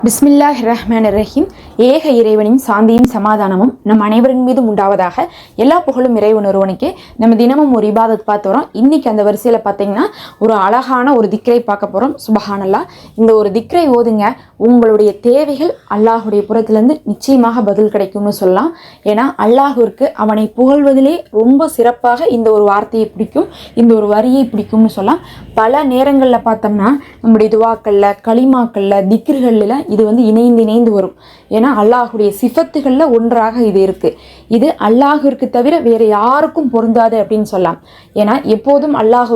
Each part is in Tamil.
பிஸ்மில்லாஹிர்ரஹ்மானிர்ரஹீம். ஏக இறைவனின் சாந்தியும் சமாதானமும் நம் அனைவரின் மீதும் உண்டாவதாக. எல்லா புகழும் இறைவன் ஒருவனுக்கே. நம்ம தினமும் ஒரு இபாதத் பார்த்து வரோம். இன்னைக்கு அந்த வரிசையில் பார்த்தீங்கன்னா ஒரு அழகான ஒரு திக்ரை பார்க்க போகிறோம். சுபஹானல்லாஹ். இந்த ஒரு திக்ரை ஓதுங்க, உங்களுடைய தேவைகள் அல்லாஹுடைய புறத்திலேருந்து நிச்சயமாக பதில் கிடைக்கும்னு சொல்லலாம். ஏன்னா அல்லாஹுவிற்கு அவனை புகழ்வதிலே ரொம்ப சிறப்பாக இந்த ஒரு வார்த்தையை பிடிக்கும், இந்த ஒரு வரியை பிடிக்கும்னு சொல்லலாம். பல நேரங்களில் பார்த்தோம்னா நம்முடைய துவாக்களில், களிமாக்களில், திக்ருகளில் இது இணைந்து வரும். ஏன்னா அல்லாஹுடைய சிஃபத்துகளில் ஒன்றாக இது இருக்குது. இது அல்லாஹுவிற்கு தவிர வேறு யாருக்கும் பொருந்தாது அப்படின்னு சொல்லலாம். ஏன்னா எப்போதும் அல்லாஹ்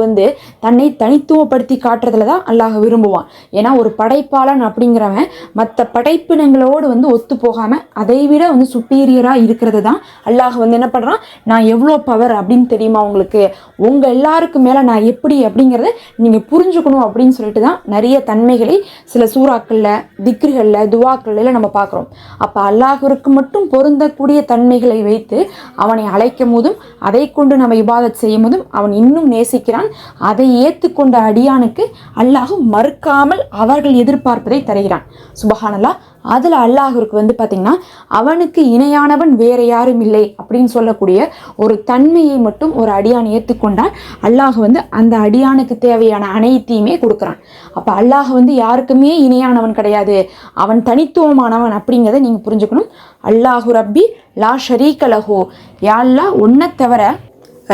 தன்னை தனித்துவப்படுத்தி காட்டுறதுல தான் அல்லாஹ் விரும்புவான். ஏன்னா ஒரு படைப்பாளன் அப்படிங்கிறவன் மற்ற படைப்பினங்களோடு ஒத்து போகாமல் அதை விட சுப்பீரியராக இருக்கிறது தான் அல்லாஹ் என்ன பண்ணுறான், நான் எவ்வளோ பவர் அப்படின்னு தெரியுமா உங்களுக்கு, உங்கள் எல்லாருக்கும் மேலே நான் எப்படி அப்படிங்கிறத நீங்கள் புரிஞ்சுக்கணும் அப்படின்னு சொல்லிட்டு தான் நிறைய தன்மைகளை சில சூறாக்களில், திக்ருகளில், துவாக்களில் நம்ம பார்க்குறோம். அப்போ அல்லாஹ்விற்கு மட்டும் பொருந்தக்கூடிய தன்மைகளை வைத்து அவனை அழைக்கும் போதும் அதை கொண்டு நம்ம இபாதத் செய்யும் போதும் அவன் இன்னும் நேசிக்கிறான். அதை ஏற்றுக்கொண்ட அடியானுக்கு அல்லாஹ் மறுக்காமல் அவர்கள் எதிர்பார்ப்பதை தருகிறான். சுபஹானல்லாஹ். அதில் அல்லாஹ்விற்கு பார்த்திங்கன்னா அவனுக்கு இணையானவன் வேற யாரும் இல்லை அப்படின்னு சொல்லக்கூடிய ஒரு தன்மையை மட்டும் ஒரு அடியான் ஏற்றுக்கொண்டால் அல்லாஹ் அந்த அடியானுக்கு தேவையான அனைத்தையுமே கொடுக்குறான். அப்போ அல்லாஹ் யாருக்குமே இணையானவன் கிடையாது, அவன் தனித்துவமானவன் அப்படிங்கிறத நீங்கள் புரிஞ்சுக்கணும். அல்லாஹு ரப்பி லா ஷரீக லஹு, யா அல்லாஹ் உன்னை தவிர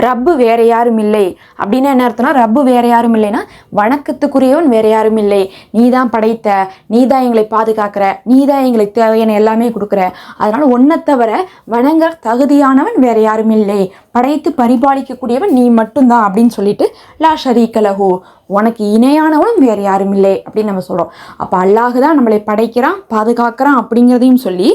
ரப்பு வேற யாரும் இல்லை அப்படின்னு என்ன அர்த்தம்னா, ரப்பு வேற யாரும் இல்லைன்னா வணக்கத்துக்குரியவன் வேற யாரும் இல்லை, நீ தான் படைத்த, நீ தான் எங்களை பாதுகாக்கிற, நீ தான் எங்களுக்கு தேவையான எல்லாமே கொடுக்குற, அதனால ஒன்றை தவிர வணங்க தகுதியானவன் வேற யாரும் இல்லை, படைத்து பரிபாலிக்கக்கூடியவன் நீ மட்டும்தான் அப்படின்னு சொல்லிட்டு லா ஷரீக லஹு, உனக்கு இணையானவனும் வேறு யாரும் இல்லை அப்படின்னு நம்ம சொல்கிறோம். அப்போ அல்லாஹ் தான் நம்மளை படைக்கிறான், பாதுகாக்கிறான் அப்படிங்கிறதையும் சொல்லி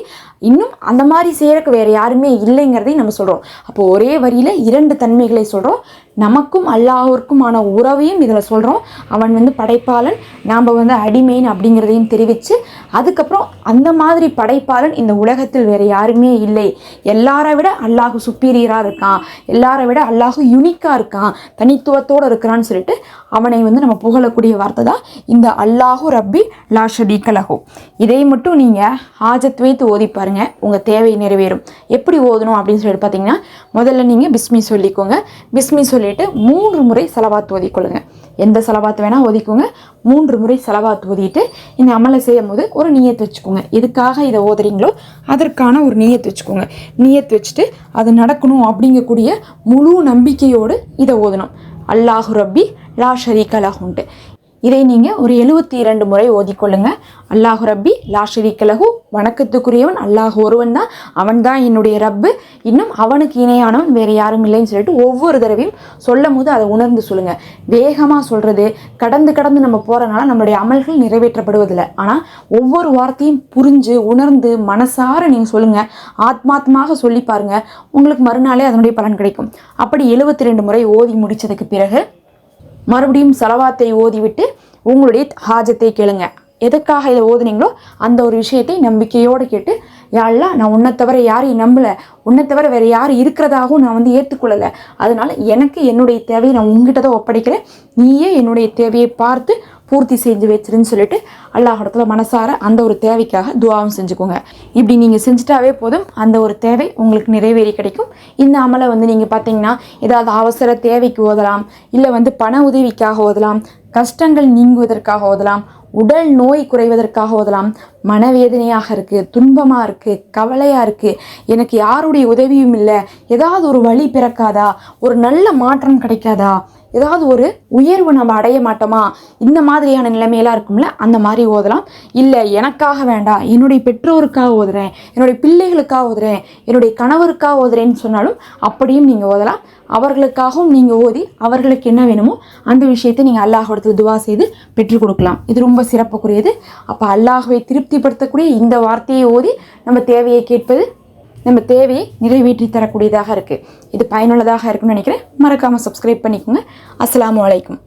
இன்னும் அந்த மாதிரி செய்கிறக்கு வேறு யாருமே இல்லைங்கிறதையும் நம்ம சொல்கிறோம். அப்போ ஒரே வரியில் இரண்டு தன்மைகளை சொல்கிறோம். நமக்கும் அல்லாஹ்விற்குமான உறவையும் இதில் சொல்கிறோம். அவன் படைப்பாளன், நாம் அடிமைன் அப்படிங்கிறதையும் தெரிவித்து, அதுக்கப்புறம் அந்த மாதிரி படைப்பாளன் இந்த உலகத்தில் வேறு யாருமே இல்லை, எல்லாரை விட அல்லாஹ் சுப்பீரியராக இருக்கான், எல்லாரை விட அல்லாஹ் யூனிக்காக இருக்கான், தனித்துவத்தோடு இருக்கிறான்னு சொல்லிட்டு அவனை நம்ம புகழக்கூடிய வார்த்தை தான் இந்த அல்லாஹு ரப்பி லா ஷரீக லஹு. இதை மட்டும் நீங்கள் ஹாஜத் வைத்து ஓதி பாருங்க, உங்கள் தேவை நிறைவேறும். எப்படி ஓதணும் அப்படின்னு சொல்லிட்டு பார்த்தீங்கன்னா, முதல்ல நீங்கள் பிஸ்மி சொல்லிக்கோங்க. பிஸ்மி சொல்லிட்டு 3 முறை சலவாத் ஓதிக்கொள்ளுங்க. எந்த சலவாத் வேணால் ஓதிக்கோங்க. 3 முறை சலவாத் ஓதிட்டு இந்த அமலை செய்யும் போது ஒரு நியத் வச்சுக்கோங்க. எதுக்காக இதை ஓதுறீங்களோ அதற்கான ஒரு நியத் வச்சுக்கோங்க. நியத் வச்சுட்டு அது நடக்கணும் அப்படிங்கக்கூடிய முழு நம்பிக்கையோடு இதை ஓதணும். அல்லாஹு ரப்பி லா ஷரீக லஹுன்ட்டு இதை நீங்கள் ஒரு 72 முறை ஓதிக்கொள்ளுங்க. அல்லாஹு ரப்பி லா ஷரீக லஹு, வணக்கத்துக்குரியவன் அல்லாஹ் ஒருவன் தான், அவன் தான் என்னுடைய ரப்பு, இன்னும் அவனுக்கு இணையானவன் வேறு யாரும் இல்லைன்னு சொல்லிட்டு ஒவ்வொரு தடவையும் சொல்லும் போது அதை உணர்ந்து சொல்லுங்கள். வேகமாக சொல்கிறது, கடந்து நம்ம போகிறனால நம்மளுடைய அமல்கள் நிறைவேற்றப்படுவதில்லை. ஆனால் ஒவ்வொரு வார்த்தையும் புரிஞ்சு உணர்ந்து மனசார நீங்கள் சொல்லுங்கள், ஆத்மாத்மாக சொல்லி பாருங்கள், உங்களுக்கு மறுநாளே அதனுடைய பலன் கிடைக்கும். அப்படி 72 முறை ஓதி முடித்ததுக்கு பிறகு மறுபடியும் சலவாத்தை ஓதிவிட்டு உங்களுடைய ஹாஜத்தை கேளுங்க. எதுக்காக இதை ஓதுனீங்களோ அந்த ஒரு விஷயத்தை நம்பிக்கையோடு கேட்டு, யா அல்லாஹ் நான் உன்னை தவிர யாரையும் நம்பலை, உன்னை தவிர வேறு யாரும் இருக்கிறதாகவும் நான் ஏற்றுக்கொள்ளலை, அதனால எனக்கு என்னுடைய தேவையை நான் உங்ககிட்ட தான் ஒப்படைக்கிறேன், நீயே என்னுடைய தேவையை பார்த்து பூர்த்தி செஞ்சு வச்சிருன்னு சொல்லிட்டு அல்லாஹ்விடத்துல மனசார அந்த ஒரு தேவைக்காக துவாவும் செஞ்சுக்கோங்க. இப்படி நீங்கள் செஞ்சுட்டாவே போதும், அந்த ஒரு தேவை உங்களுக்கு நிறைவேறி கிடைக்கும். இந்த அமலை நீங்கள் பார்த்தீங்கன்னா ஏதாவது அவசர தேவைக்கு ஓதலாம், இல்லை பண உதவிக்காக ஓதலாம், கஷ்டங்கள் நீங்குவதற்காக ஓதலாம், உடல் நோய் குறைவதற்காக ஓதலாம், மனவேதனையாக இருக்குது, துன்பமாக இருக்குது, கவலையாக இருக்குது, எனக்கு யாருடைய உதவியும் இல்லை, ஏதாவது ஒரு வழி பிறக்காதா, ஒரு நல்ல மாற்றம் கிடைக்காதா, ஏதாவது ஒரு உயர்வு நம்ம அடைய மாட்டோமா, இந்த மாதிரியான நிலைமையெல்லாம் இருக்கும்ல, அந்த மாதிரி ஓதலாம். இல்லை எனக்காக வேண்டாம், என்னுடைய பெற்றோருக்காக ஓதுறேன், என்னுடைய பிள்ளைகளுக்காக ஓதுறேன், என்னுடைய கணவருக்காக ஓதுறேன்னு சொன்னாலும் அப்படியும் நீங்கள் ஓதலாம். அவர்களுக்காகவும் நீங்கள் ஓதி அவர்களுக்கு என்ன வேணுமோ அந்த விஷயத்தை நீங்கள் அல்லாஹ்விடத்தில் துவா செய்து பெற்றுக் கொடுக்கலாம். இது ரொம்ப சிறப்புக்குரியது. அப்போ அல்லாஹ்வை திருப்திப்படுத்தக்கூடிய இந்த வார்த்தையை ஓதி நம்ம தேவையை கேட்பது நம்ம தேவையை நிறைவேற்றி தரக்கூடியதாக இருக்குது. இது பயனுள்ளதாக இருக்குன்னு நினைக்கிறேன். மறக்காமல் சப்ஸ்கிரைப் பண்ணிக்கோங்க. அஸ்ஸலாமு அலைக்கும்.